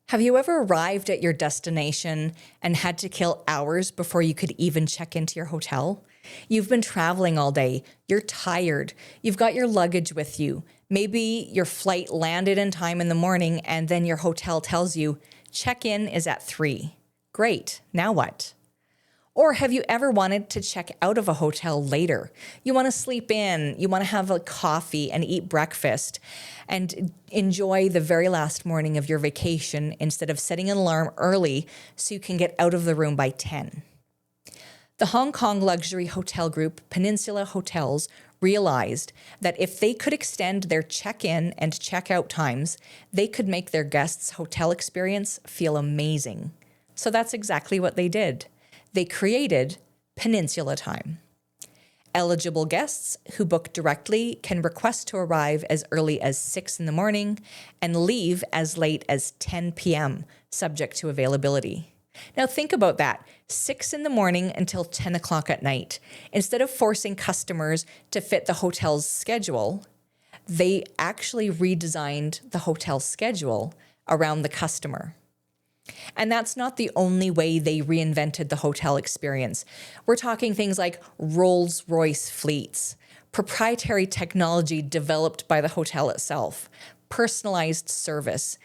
Have you ever arrived at your destination and had to kill hours before you could even check into your hotel? You've been traveling all day, you're tired, you've got your luggage with you. Maybe your flight landed in time in the morning and then your hotel tells you, check-in is at 3. Great, now what? Or have you ever wanted to check out of a hotel later? You want to sleep in, you want to have a coffee and eat breakfast and enjoy the very last morning of your vacation instead of setting an alarm early so you can get out of the room by 10. The Hong Kong luxury hotel group Peninsula Hotels realized that if they could extend their check-in and check-out times, they could make their guests' hotel experience feel amazing. So that's exactly what they did. They created Peninsula Time. Eligible guests who book directly can request to arrive as early as 6 in the morning and leave as late as 10 p.m., subject to availability. Now think about that, 6 in the morning until 10 o'clock at night. Instead of forcing customers to fit the hotel's schedule, they actually redesigned the hotel schedule around the customer. And that's not the only way they reinvented the hotel experience. We're talking things like Rolls-Royce fleets, proprietary technology developed by the hotel itself, personalized service,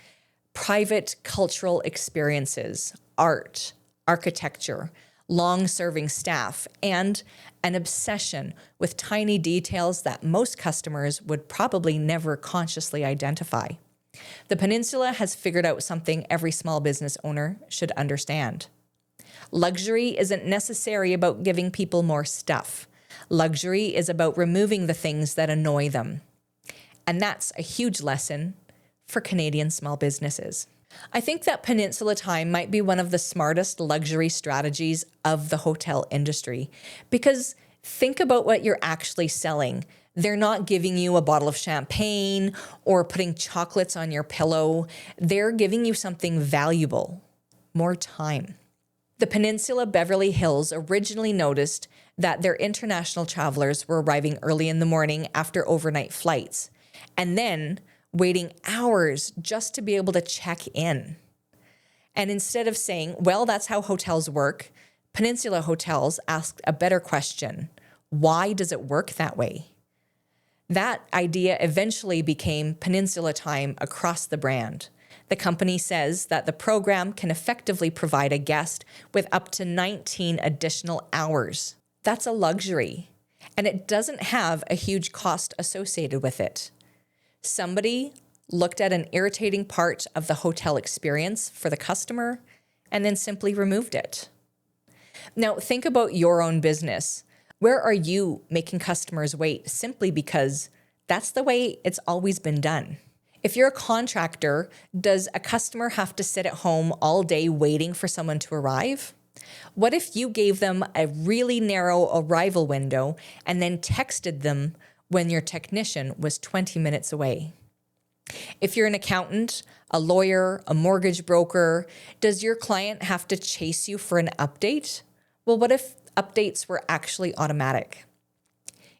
private cultural experiences, art, architecture, long-serving staff, and an obsession with tiny details that most customers would probably never consciously identify. The Peninsula has figured out something every small business owner should understand. Luxury isn't necessarily about giving people more stuff. Luxury is about removing the things that annoy them. And that's a huge lesson for Canadian small businesses. I think that Peninsula Time might be one of the smartest luxury strategies of the hotel industry, because think about what you're actually selling. They're not giving you a bottle of champagne or putting chocolates on your pillow. They're giving you something valuable, more time. The Peninsula Beverly Hills originally noticed that their international travelers were arriving early in the morning after overnight flights, and then waiting hours just to be able to check in. And instead of saying, well, that's how hotels work, Peninsula Hotels asked a better question. Why does it work that way? That idea eventually became Peninsula Time across the brand. The company says that the program can effectively provide a guest with up to 19 additional hours. That's a luxury, and it doesn't have a huge cost associated with it. Somebody looked at an irritating part of the hotel experience for the customer and then simply removed it. Now, think about your own business. Where are you making customers wait simply because that's the way it's always been done? If you're a contractor, does a customer have to sit at home all day waiting for someone to arrive? What if you gave them a really narrow arrival window and then texted them when your technician was 20 minutes away? If you're an accountant, a lawyer, a mortgage broker, does your client have to chase you for an update? Well, what if updates were actually automatic?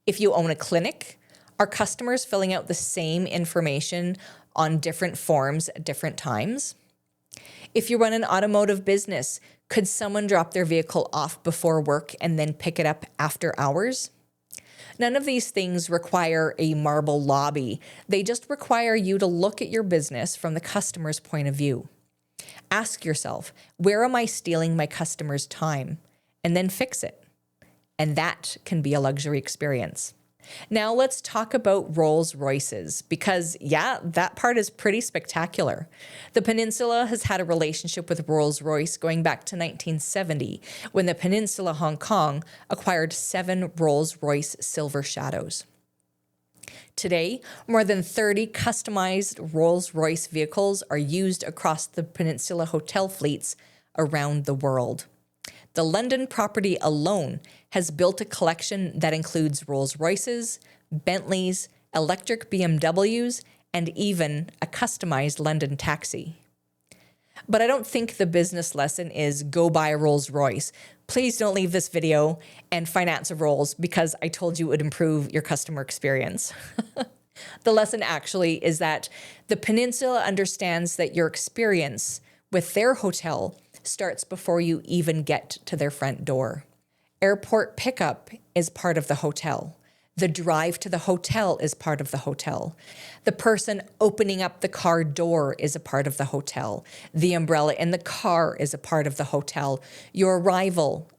If you own a clinic, are customers filling out the same information on different forms at different times? If you run an automotive business, could someone drop their vehicle off before work and then pick it up after hours? None of these things require a marble lobby. They just require you to look at your business from the customer's point of view. Ask yourself, where am I stealing my customer's time? And then fix it. And that can be a luxury experience. Now let's talk about Rolls-Royces, because yeah, that part is pretty spectacular. The Peninsula has had a relationship with Rolls-Royce going back to 1970, when the Peninsula Hong Kong acquired 7 Rolls-Royce Silver Shadows. Today, more than 30 customized Rolls-Royce vehicles are used across the Peninsula hotel fleets around the world. The London property alone has built a collection that includes Rolls-Royces, Bentleys, electric BMWs, and even a customized London taxi. But I don't think the business lesson is go buy a Rolls-Royce. Please don't leave this video and finance a Rolls because I told you it would improve your customer experience. The lesson actually is that the Peninsula understands that your experience with their hotel starts before you even get to their front door. Airport pickup is part of the hotel. The drive to the hotel is part of the hotel. The person opening up the car door is a part of the hotel. The umbrella in the car is a part of the hotel. Your arrival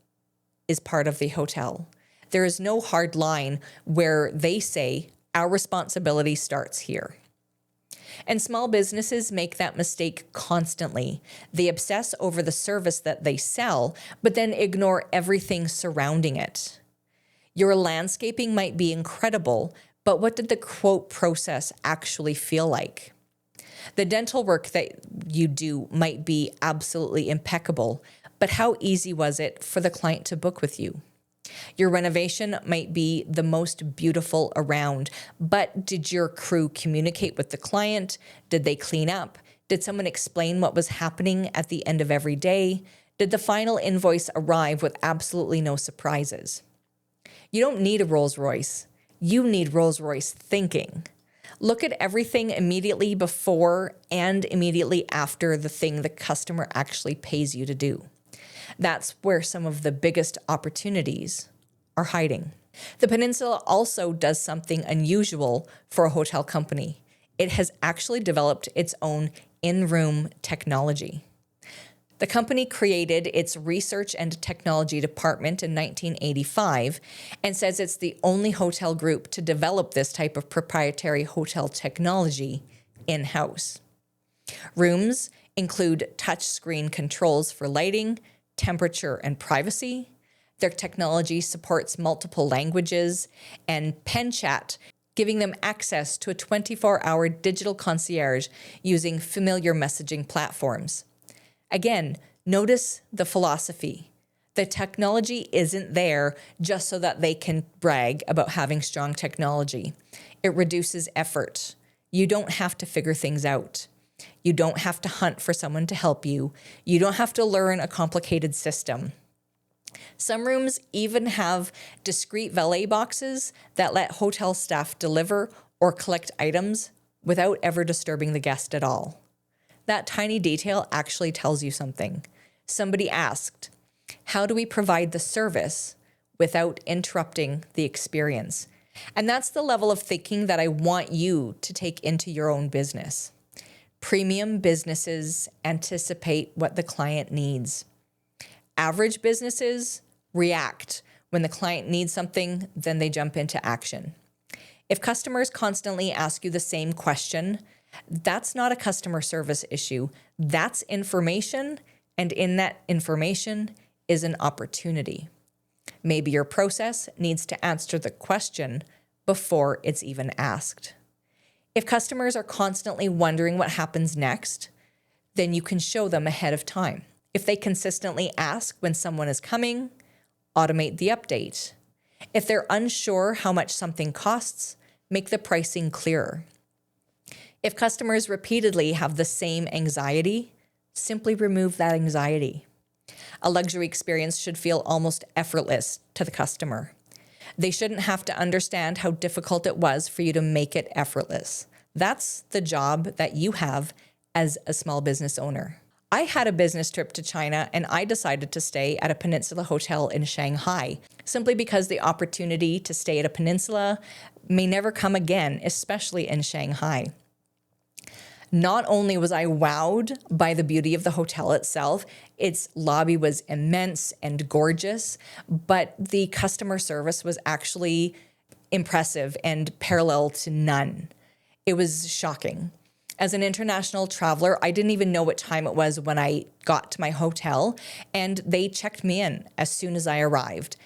is part of the hotel. There is no hard line where they say our responsibility starts here. And small businesses make that mistake constantly. They obsess over the service that they sell, but then ignore everything surrounding it. Your landscaping might be incredible, but what did the quote process actually feel like? The dental work that you do might be absolutely impeccable, but how easy was it for the client to book with you? Your renovation might be the most beautiful around, but did your crew communicate with the client? Did they clean up? Did someone explain what was happening at the end of every day? Did the final invoice arrive with absolutely no surprises? You don't need a Rolls Royce. You need Rolls Royce thinking. Look at everything immediately before and immediately after the thing the customer actually pays you to do. That's where some of the biggest opportunities are hiding. The Peninsula also does something unusual for a hotel company. It has actually developed its own in-room technology. The company created its research and technology department in 1985 and says it's the only hotel group to develop this type of proprietary hotel technology in-house. Rooms include touchscreen controls for lighting, temperature, and privacy. Their technology supports multiple languages and pen chat, giving them access to a 24-hour digital concierge using familiar messaging platforms. Again, notice the philosophy. The technology isn't there just so that they can brag about having strong technology. It reduces effort. You don't have to figure things out. You don't have to hunt for someone to help you. You don't have to learn a complicated system. Some rooms even have discrete valet boxes that let hotel staff deliver or collect items without ever disturbing the guest at all. That tiny detail actually tells you something. Somebody asked, how do we provide the service without interrupting the experience? And that's the level of thinking that I want you to take into your own business. Premium businesses anticipate what the client needs. Average businesses react. When the client needs something, then they jump into action. If customers constantly ask you the same question, that's not a customer service issue. That's information, and in that information is an opportunity. Maybe your process needs to answer the question before it's even asked. If customers are constantly wondering what happens next, then you can show them ahead of time. If they consistently ask when someone is coming, automate the update. If they're unsure how much something costs, make the pricing clearer. If customers repeatedly have the same anxiety, simply remove that anxiety. A luxury experience should feel almost effortless to the customer. They shouldn't have to understand how difficult it was for you to make it effortless. That's the job that you have as a small business owner. I had a business trip to China and I decided to stay at a Peninsula hotel in Shanghai simply because the opportunity to stay at a Peninsula may never come again, especially in Shanghai. Not only was I wowed by the beauty of the hotel itself, its lobby was immense and gorgeous, but the customer service was actually impressive and parallel to none. It was shocking. As an international traveler, I didn't even know what time it was when I got to my hotel, and they checked me in as soon as I arrived.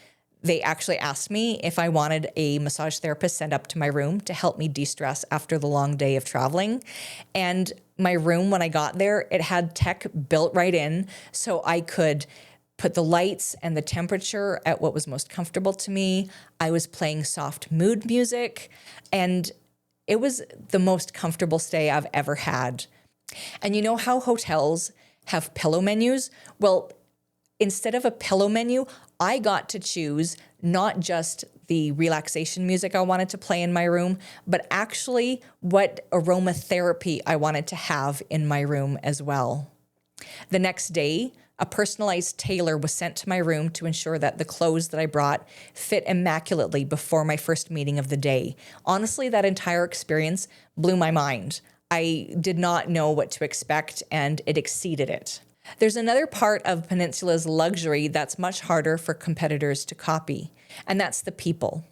They actually asked me if I wanted a massage therapist sent up to my room to help me de-stress after the long day of traveling. And my room, when I got there, it had tech built right in, so I could put the lights and the temperature at what was most comfortable to me. I was playing soft mood music, and it was the most comfortable stay I've ever had. And you know how hotels have pillow menus? Well, instead of a pillow menu, I got to choose not just the relaxation music I wanted to play in my room, but actually what aromatherapy I wanted to have in my room as well. The next day, a personalized tailor was sent to my room to ensure that the clothes that I brought fit immaculately before my first meeting of the day. Honestly, that entire experience blew my mind. I did not know what to expect, and it exceeded it. There's another part of Peninsula's luxury that's much harder for competitors to copy, and that's the people.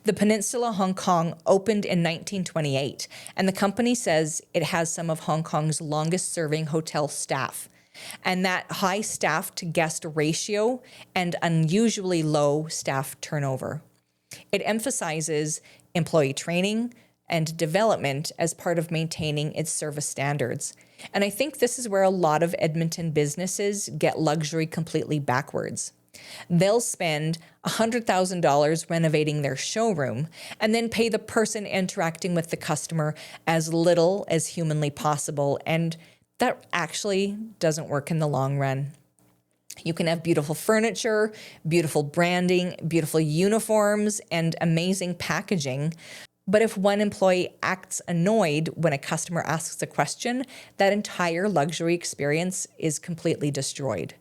The Peninsula Hong Kong opened in 1928, and the company says it has some of Hong Kong's longest-serving hotel staff. And that high staff to guest ratio and unusually low staff turnover. It emphasizes employee training and development as part of maintaining its service standards. And I think this is where a lot of Edmonton businesses get luxury completely backwards. They'll spend $100,000 renovating their showroom and then pay the person interacting with the customer as little as humanly possible, and that actually doesn't work in the long run. You can have beautiful furniture, beautiful branding, beautiful uniforms, and amazing packaging. But if one employee acts annoyed when a customer asks a question, that entire luxury experience is completely destroyed.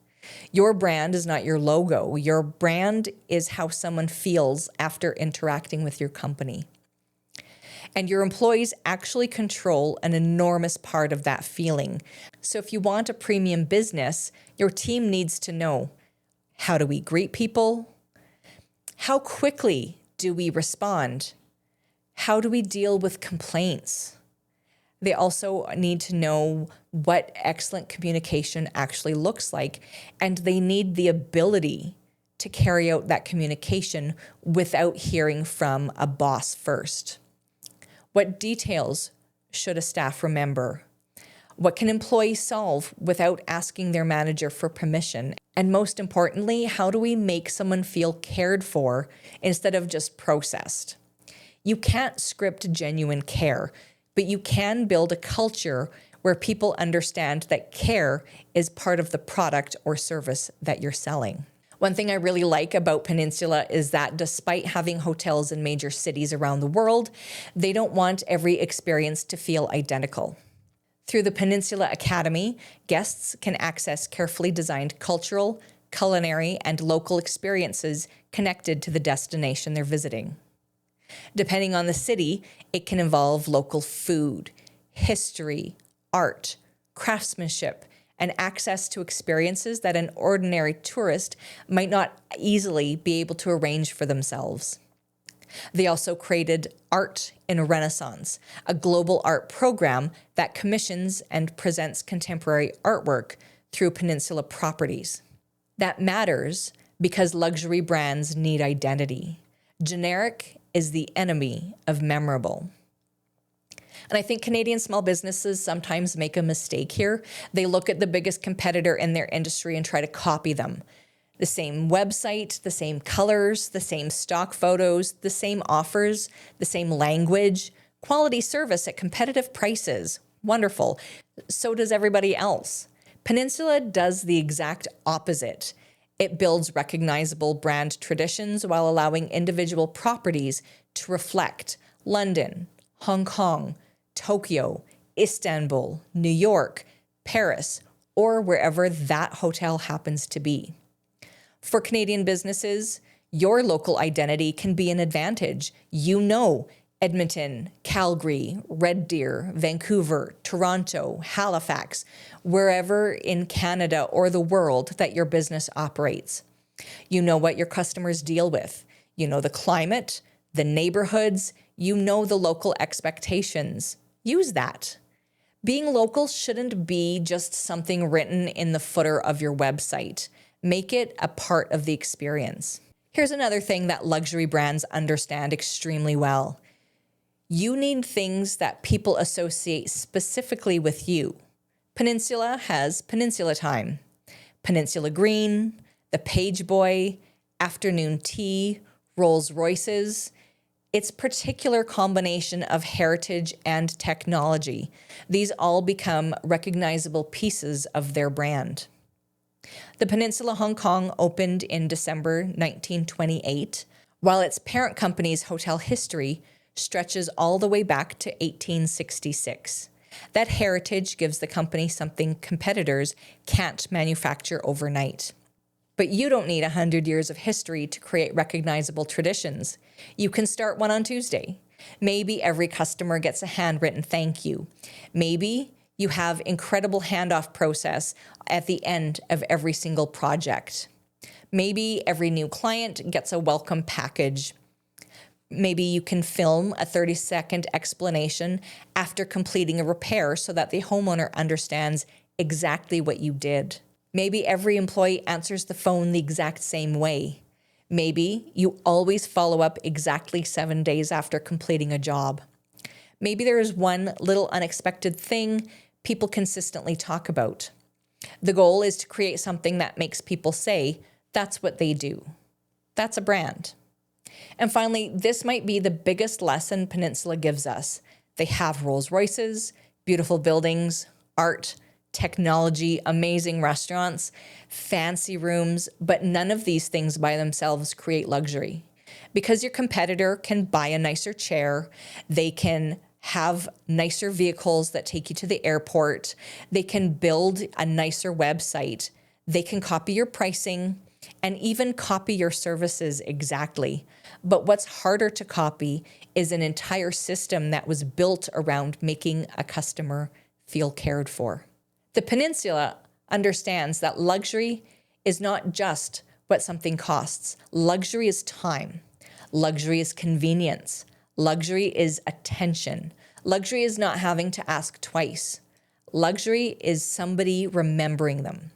Your brand is not your logo. Your brand is how someone feels after interacting with your company. And your employees actually control an enormous part of that feeling. So if you want a premium business, your team needs to know, how do we greet people? How quickly do we respond? How do we deal with complaints? They also need to know what excellent communication actually looks like, and they need the ability to carry out that communication without hearing from a boss first. What details should a staff remember? What can employees solve without asking their manager for permission? And most importantly, how do we make someone feel cared for instead of just processed? You can't script genuine care, but you can build a culture where people understand that care is part of the product or service that you're selling. One thing I really like about Peninsula is that despite having hotels in major cities around the world, they don't want every experience to feel identical. Through the Peninsula Academy, guests can access carefully designed cultural, culinary, and local experiences connected to the destination they're visiting. Depending on the city, it can involve local food, history, art, craftsmanship, and access to experiences that an ordinary tourist might not easily be able to arrange for themselves. They also created Art in a Renaissance, a global art program that commissions and presents contemporary artwork through Peninsula properties. That matters because luxury brands need identity. Generic is the enemy of memorable. And I think Canadian small businesses sometimes make a mistake here. They look at the biggest competitor in their industry and try to copy them. The same website, the same colors, the same stock photos, the same offers, the same language, quality service at competitive prices. Wonderful. So does everybody else. Peninsula does the exact opposite. It builds recognizable brand traditions while allowing individual properties to reflect London, Hong Kong, Tokyo, Istanbul, New York, Paris, or wherever that hotel happens to be. For Canadian businesses, your local identity can be an advantage. You know Edmonton, Calgary, Red Deer, Vancouver, Toronto, Halifax, wherever in Canada or the world that your business operates. You know what your customers deal with. You know the climate, the neighborhoods, you know the local expectations. Use that. Being local shouldn't be just something written in the footer of your website. Make it a part of the experience. Here's another thing that luxury brands understand extremely well. You need things that people associate specifically with you. Peninsula has Peninsula Time, Peninsula Green, the Page Boy, afternoon tea, Rolls Royces. Its particular combination of heritage and technology. These all become recognizable pieces of their brand. The Peninsula Hong Kong opened in December 1928, while its parent company's hotel history stretches all the way back to 1866. That heritage gives the company something competitors can't manufacture overnight. But you don't need 100 years of history to create recognizable traditions. You can start one on Tuesday. Maybe every customer gets a handwritten thank you. Maybe you have incredible handoff process at the end of every single project. Maybe every new client gets a welcome package. Maybe you can film a 30-second explanation after completing a repair so that the homeowner understands exactly what you did. Maybe every employee answers the phone the exact same way. Maybe you always follow up exactly 7 days after completing a job. Maybe there is one little unexpected thing people consistently talk about. The goal is to create something that makes people say, that's what they do. That's a brand. And finally, this might be the biggest lesson Peninsula gives us. They have Rolls Royces, beautiful buildings, art, technology, amazing restaurants, fancy rooms, but none of these things by themselves create luxury. Because your competitor can buy a nicer chair, they can have nicer vehicles that take you to the airport, they can build a nicer website, they can copy your pricing, and even copy your services exactly. But what's harder to copy is an entire system that was built around making a customer feel cared for. The Peninsula understands that luxury is not just what something costs. Luxury is time. Luxury is convenience. Luxury is attention. Luxury is not having to ask twice. Luxury is somebody remembering them.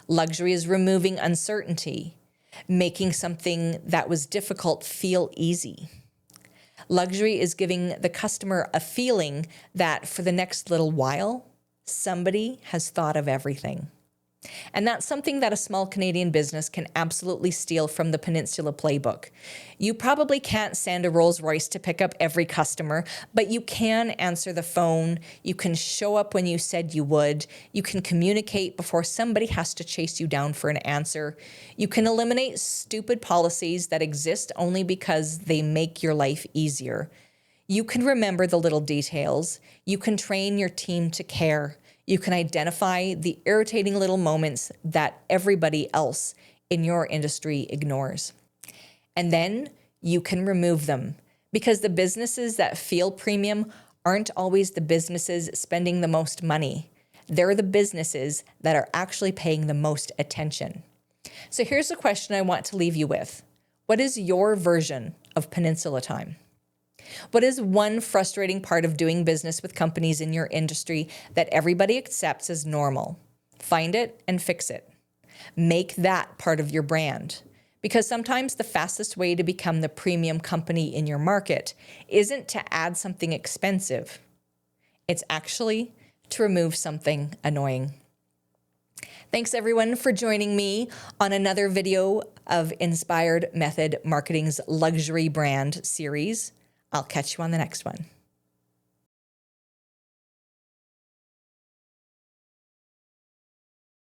Luxury is removing uncertainty, making something that was difficult feel easy. Luxury is giving the customer a feeling that for the next little while, somebody has thought of everything. And that's something that a small Canadian business can absolutely steal from the Peninsula playbook. You probably can't send a Rolls Royce to pick up every customer, but you can answer the phone. You can show up when you said you would. You can communicate before somebody has to chase you down for an answer. You can eliminate stupid policies that exist only because they make your life easier. You can remember the little details. You can train your team to care. You can identify the irritating little moments that everybody else in your industry ignores. And then you can remove them, because the businesses that feel premium aren't always the businesses spending the most money. They're the businesses that are actually paying the most attention. So here's the question I want to leave you with. What is your version of Peninsula time? What is one frustrating part of doing business with companies in your industry that everybody accepts as normal? Find it and fix it. Make that part of your brand. Because sometimes the fastest way to become the premium company in your market isn't to add something expensive. It's actually to remove something annoying. Thanks everyone for joining me on another video of Inspired Method Marketing's Luxury Brand series. I'll catch you on the next one.